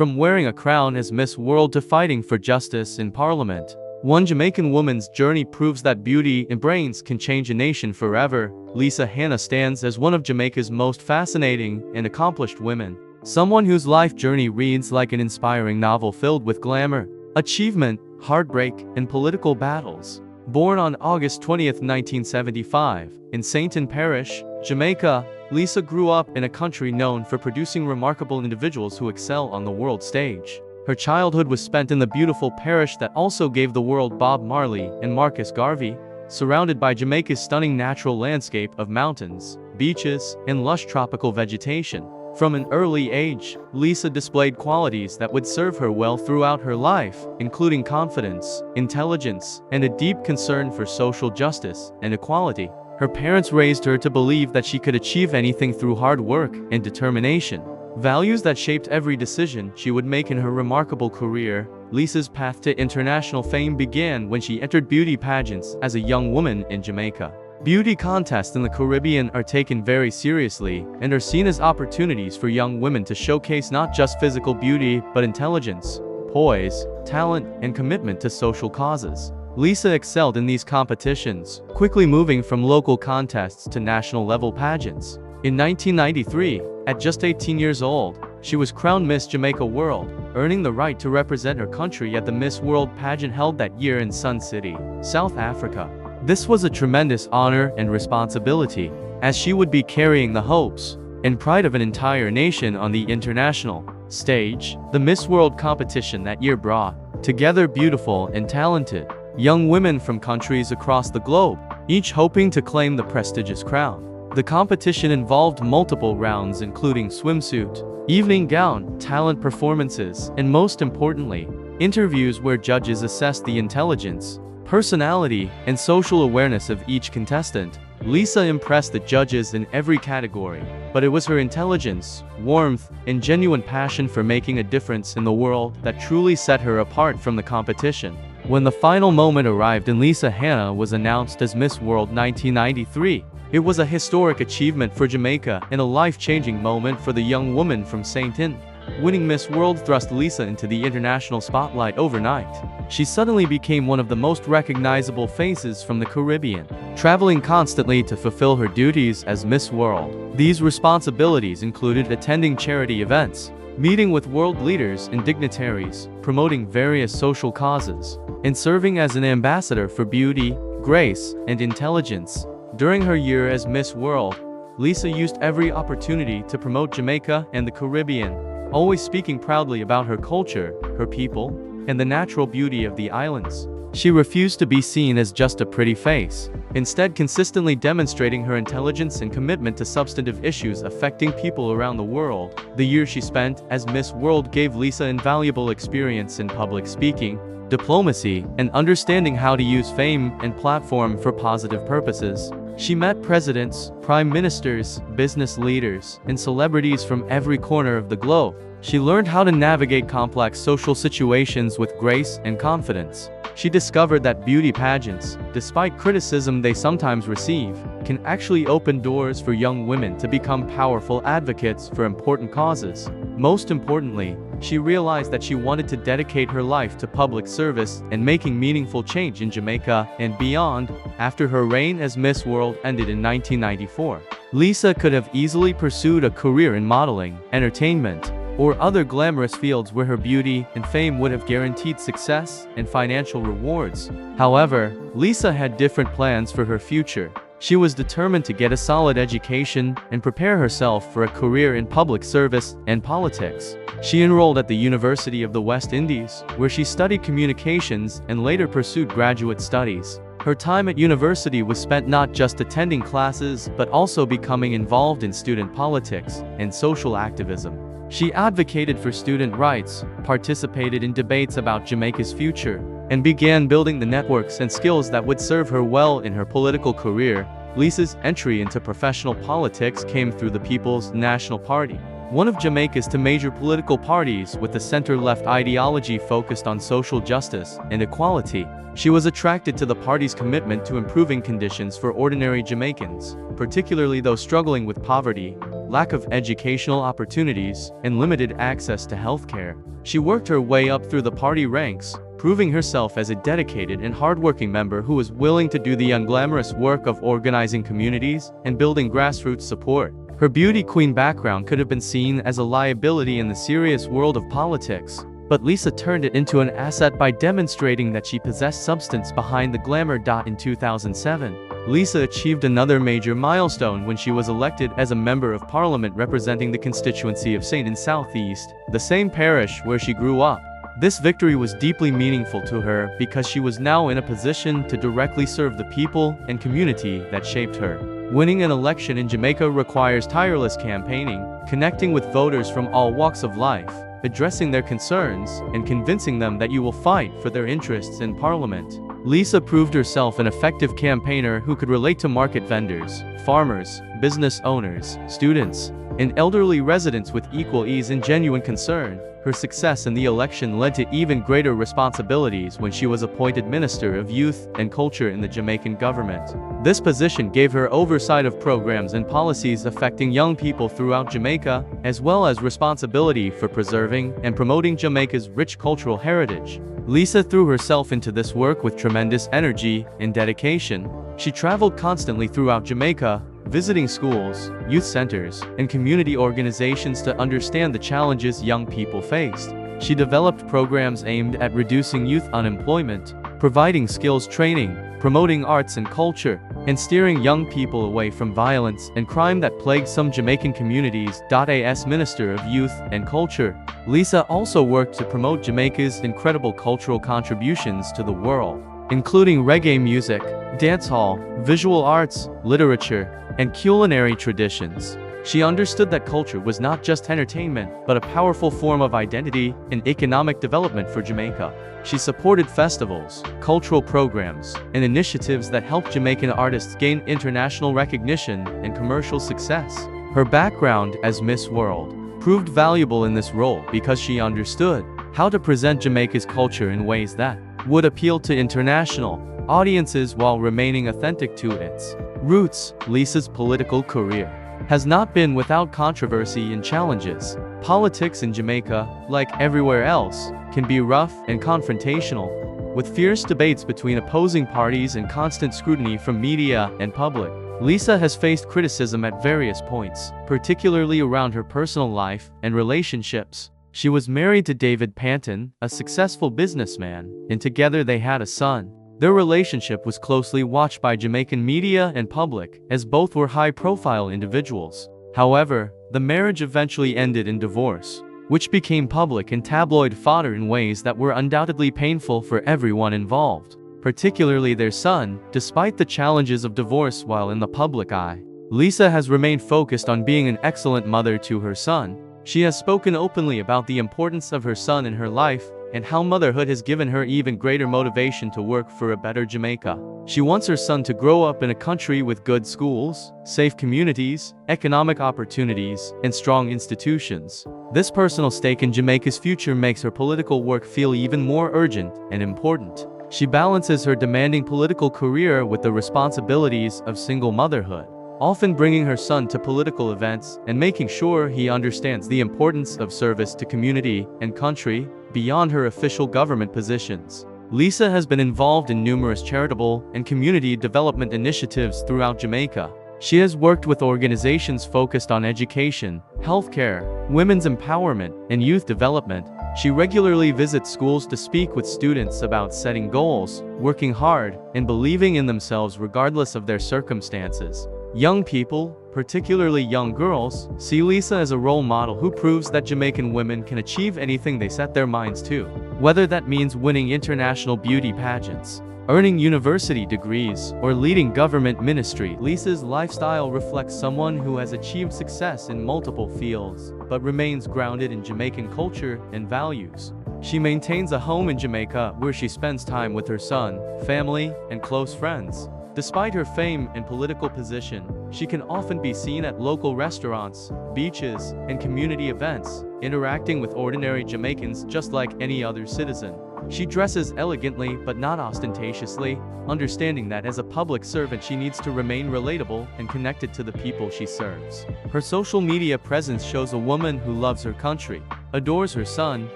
from wearing a crown as Miss World to fighting for justice in Parliament. One Jamaican woman's journey proves that beauty and brains can change a nation forever. Lisa Hanna stands as one of Jamaica's most fascinating and accomplished women. Someone whose life journey reads like an inspiring novel filled with glamour, achievement, heartbreak, and political battles. Born on August 20, 1975, in Sainton Parish, Jamaica, Lisa grew up in a country known for producing remarkable individuals who excel on the world stage. Her childhood was spent in the beautiful parish that also gave the world Bob Marley and Marcus Garvey, surrounded by Jamaica's stunning natural landscape of mountains, beaches, and lush tropical vegetation. From an early age, Lisa displayed qualities that would serve her well throughout her life, including confidence, intelligence, and a deep concern for social justice and equality. Her parents raised her to believe that she could achieve anything through hard work and determination, values that shaped every decision she would make in her remarkable career. Lisa's path to international fame began when she entered beauty pageants as a young woman in Jamaica. Beauty contests in the Caribbean are taken very seriously and are seen as opportunities for young women to showcase not just physical beauty, but intelligence, poise, talent, and commitment to social causes. Lisa excelled in these competitions, quickly moving from local contests to national-level pageants. In 1993, at just 18 years old, she was crowned Miss Jamaica World, earning the right to represent her country at the Miss World pageant held that year in Sun City, South Africa. This was a tremendous honor and responsibility, as she would be carrying the hopes and pride of an entire nation on the international stage. The Miss World competition that year brought together beautiful and talented young women from countries across the globe, each hoping to claim the prestigious crown. The competition involved multiple rounds including swimsuit, evening gown, talent performances, and most importantly, interviews where judges assessed the intelligence, personality, and social awareness of each contestant. Lisa impressed the judges in every category, but it was her intelligence, warmth, and genuine passion for making a difference in the world that truly set her apart from the competition. When the final moment arrived and Lisa Hanna was announced as Miss World 1993, it was a historic achievement for Jamaica and a life-changing moment for the young woman from Sainton. Winning Miss World thrust Lisa into the international spotlight overnight. She suddenly became one of the most recognizable faces from the Caribbean, traveling constantly to fulfill her duties as Miss World. These responsibilities included attending charity events, meeting with world leaders and dignitaries, promoting various social causes, and serving as an ambassador for beauty, grace, and intelligence. During her year as Miss World, Lisa used every opportunity to promote Jamaica and the Caribbean, always speaking proudly about her culture, her people, and the natural beauty of the islands. She refused to be seen as just a pretty face, instead consistently demonstrating her intelligence and commitment to substantive issues affecting people around the world. The year she spent as Miss World gave Lisa invaluable experience in public speaking, diplomacy, and understanding how to use fame and platform for positive purposes. She met presidents, prime ministers, business leaders, and celebrities from every corner of the globe. She learned how to navigate complex social situations with grace and confidence. She discovered that beauty pageants, despite criticism they sometimes receive, can actually open doors for young women to become powerful advocates for important causes. Most importantly, she realized that she wanted to dedicate her life to public service and making meaningful change in Jamaica and beyond. After her reign as Miss World ended in 1994, Lisa could have easily pursued a career in modeling, entertainment, or other glamorous fields where her beauty and fame would have guaranteed success and financial rewards. However, Lisa had different plans for her future. She was determined to get a solid education and prepare herself for a career in public service and politics. She enrolled at the University of the West Indies, where she studied communications and later pursued graduate studies. Her time at university was spent not just attending classes, but also becoming involved in student politics and social activism. She advocated for student rights, participated in debates about Jamaica's future, and began building the networks and skills that would serve her well in her political career. Lisa's entry into professional politics came through the People's National Party, one of Jamaica's two major political parties with a center-left ideology focused on social justice and equality. She was attracted to the party's commitment to improving conditions for ordinary Jamaicans, particularly those struggling with poverty, lack of educational opportunities, and limited access to healthcare. She worked her way up through the party ranks, proving herself as a dedicated and hardworking member who was willing to do the unglamorous work of organizing communities and building grassroots support. Her beauty queen background could have been seen as a liability in the serious world of politics, but Lisa turned it into an asset by demonstrating that she possessed substance behind the glamour. In 2007, Lisa achieved another major milestone when she was elected as a member of parliament representing the constituency of St. in Southeast, the same parish where she grew up. This victory was deeply meaningful to her because she was now in a position to directly serve the people and community that shaped her. Winning an election in Jamaica requires tireless campaigning, connecting with voters from all walks of life, addressing their concerns, and convincing them that you will fight for their interests in Parliament. Lisa proved herself an effective campaigner who could relate to market vendors, farmers, business owners, students, and elderly residents with equal ease and genuine concern. Her success in the election led to even greater responsibilities when she was appointed Minister of Youth and Culture in the Jamaican government. This position gave her oversight of programs and policies affecting young people throughout Jamaica, as well as responsibility for preserving and promoting Jamaica's rich cultural heritage. Lisa threw herself into this work with tremendous energy and dedication. She traveled constantly throughout Jamaica, visiting schools, youth centers, and community organizations to understand the challenges young people faced. She developed programs aimed at reducing youth unemployment, providing skills training, promoting arts and culture, and steering young people away from violence and crime that plagued some Jamaican communities. As Minister of Youth and Culture, Lisa also worked to promote Jamaica's incredible cultural contributions to the world, including reggae music, dancehall, visual arts, literature, and culinary traditions. She understood that culture was not just entertainment, but a powerful form of identity and economic development for Jamaica. She supported festivals, cultural programs, and initiatives that helped Jamaican artists gain international recognition and commercial success. Her background as Miss World proved valuable in this role because she understood how to present Jamaica's culture in ways that would appeal to international audiences while remaining authentic to its roots. Lisa's political career has not been without controversy and challenges. Politics in Jamaica, like everywhere else, can be rough and confrontational, with fierce debates between opposing parties and constant scrutiny from media and public. Lisa has faced criticism at various points, particularly around her personal life and relationships. She was married to David Panton, a successful businessman, and together they had a son. Their relationship was closely watched by Jamaican media and public, as both were high-profile individuals. However, the marriage eventually ended in divorce, which became public and tabloid fodder in ways that were undoubtedly painful for everyone involved, particularly their son. Despite the challenges of divorce while in the public eye, Lisa has remained focused on being an excellent mother to her son. She has spoken openly about the importance of her son in her life, and how motherhood has given her even greater motivation to work for a better Jamaica. She wants her son to grow up in a country with good schools, safe communities, economic opportunities, and strong institutions. This personal stake in Jamaica's future makes her political work feel even more urgent and important. She balances her demanding political career with the responsibilities of single motherhood, often bringing her son to political events and making sure he understands the importance of service to community and country beyond her official government positions. Lisa has been involved in numerous charitable and community development initiatives throughout Jamaica. She has worked with organizations focused on education, healthcare, women's empowerment, and youth development. She regularly visits schools to speak with students about setting goals, working hard, and believing in themselves regardless of their circumstances. Young people, particularly young girls, see Lisa as a role model who proves that Jamaican women can achieve anything they set their minds to. Whether that means winning international beauty pageants, earning university degrees, or leading government ministry, Lisa's lifestyle reflects someone who has achieved success in multiple fields, but remains grounded in Jamaican culture and values. She maintains a home in Jamaica where she spends time with her son, family, and close friends. Despite her fame and political position, she can often be seen at local restaurants, beaches, and community events, interacting with ordinary Jamaicans just like any other citizen. She dresses elegantly but not ostentatiously, understanding that as a public servant she needs to remain relatable and connected to the people she serves. Her social media presence shows a woman who loves her country, adores her son,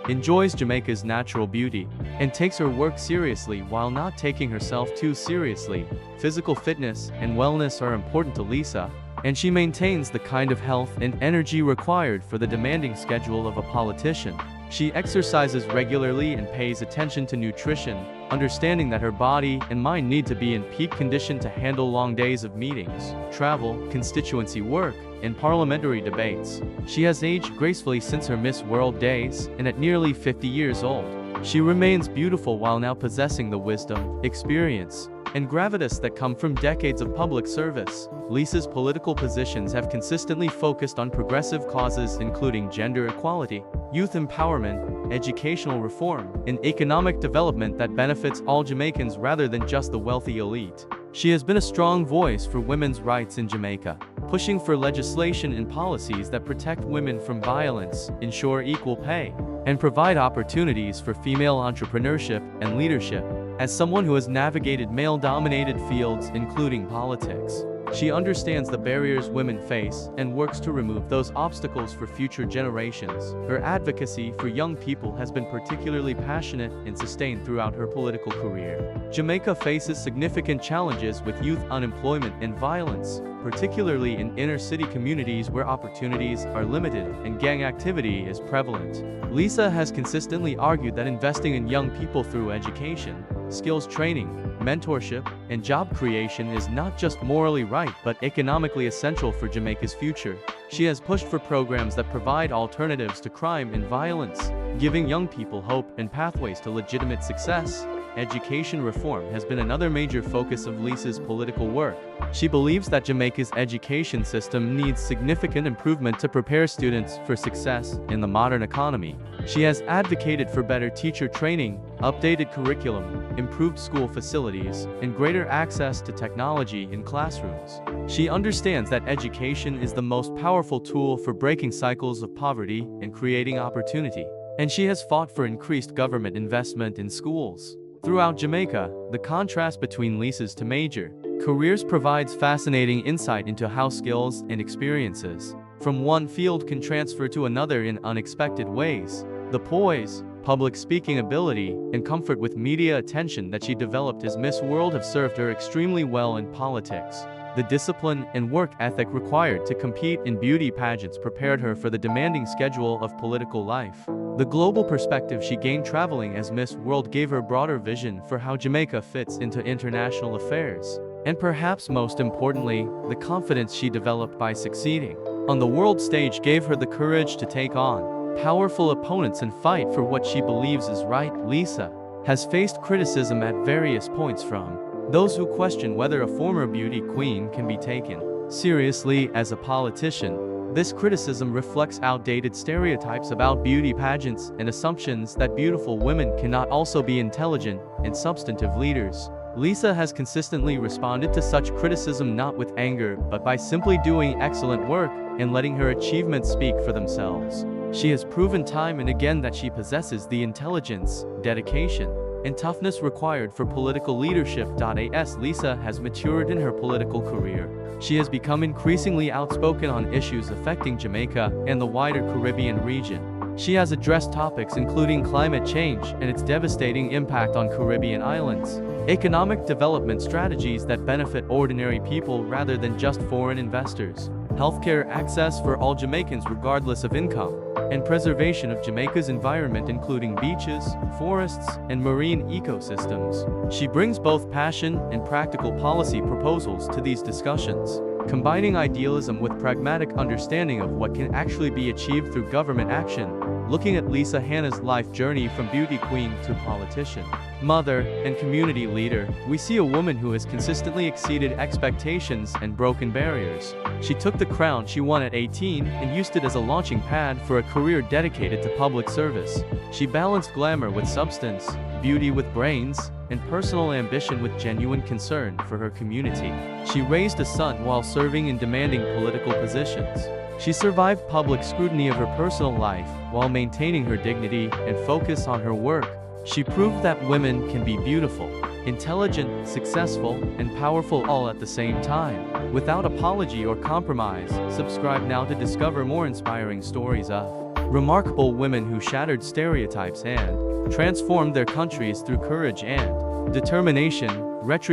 enjoys Jamaica's natural beauty, and takes her work seriously while not taking herself too seriously. Physical fitness and wellness are important to Lisa, and she maintains the kind of health and energy required for the demanding schedule of a politician. She exercises regularly and pays attention to nutrition, understanding that her body and mind need to be in peak condition to handle long days of meetings, travel, constituency work, and parliamentary debates. She has aged gracefully since her Miss World days, and at nearly 50 years old, she remains beautiful while now possessing the wisdom, experience, and gravitas that come from decades of public service. Lisa's political positions have consistently focused on progressive causes including gender equality, youth empowerment, educational reform, and economic development that benefits all Jamaicans rather than just the wealthy elite. She has been a strong voice for women's rights in Jamaica, pushing for legislation and policies that protect women from violence, ensure equal pay, and provide opportunities for female entrepreneurship and leadership. As someone who has navigated male-dominated fields, including politics, she understands the barriers women face and works to remove those obstacles for future generations. Her advocacy for young people has been particularly passionate and sustained throughout her political career. Jamaica faces significant challenges with youth unemployment and violence, particularly in inner-city communities where opportunities are limited and gang activity is prevalent. Lisa has consistently argued that investing in young people through education, skills training, mentorship, and job creation is not just morally right but economically essential for Jamaica's future. She has pushed for programs that provide alternatives to crime and violence, giving young people hope and pathways to legitimate success. Education reform has been another major focus of Lisa's political work. She believes that Jamaica's education system needs significant improvement to prepare students for success in the modern economy. She has advocated for better teacher training, updated curriculum, improved school facilities, and greater access to technology in classrooms. She understands that education is the most powerful tool for breaking cycles of poverty and creating opportunity, and she has fought for increased government investment in schools. Throughout Jamaica, the contrast between Lisa's two major careers provides fascinating insight into how skills and experiences from one field can transfer to another in unexpected ways. The poise, public speaking ability, and comfort with media attention that she developed as Miss World have served her extremely well in politics. The discipline and work ethic required to compete in beauty pageants prepared her for the demanding schedule of political life. The global perspective she gained traveling as Miss World gave her broader vision for how Jamaica fits into international affairs. And perhaps most importantly, the confidence she developed by succeeding on the world stage gave her the courage to take on powerful opponents and fight for what she believes is right. Lisa has faced criticism at various points from those who question whether a former beauty queen can be taken seriously as a politician. This criticism reflects outdated stereotypes about beauty pageants and assumptions that beautiful women cannot also be intelligent and substantive leaders. Lisa has consistently responded to such criticism not with anger but by simply doing excellent work and letting her achievements speak for themselves. She has proven time and again that she possesses the intelligence, dedication, and toughness required for political leadership. As Lisa has matured in her political career, she has become increasingly outspoken on issues affecting Jamaica and the wider Caribbean region. She has addressed topics including climate change and its devastating impact on Caribbean islands, economic development strategies that benefit ordinary people rather than just foreign investors, healthcare access for all Jamaicans regardless of income, and preservation of Jamaica's environment including beaches, forests, and marine ecosystems. She brings both passion and practical policy proposals to these discussions, combining idealism with pragmatic understanding of what can actually be achieved through government action. Looking at Lisa Hanna's life journey from beauty queen to politician, mother, and community leader, we see a woman who has consistently exceeded expectations and broken barriers. She took the crown she won at 18 and used it as a launching pad for a career dedicated to public service. She balanced glamour with substance, beauty with brains, and personal ambition with genuine concern for her community. She raised a son while serving in demanding political positions. She survived public scrutiny of her personal life while maintaining her dignity and focus on her work. She proved that women can be beautiful, intelligent, successful, and powerful all at the same time, without apology or compromise. Subscribe now to discover more inspiring stories of remarkable women who shattered stereotypes and transformed their countries through courage and determination.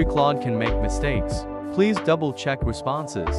Claude can make mistakes. Please double-check responses.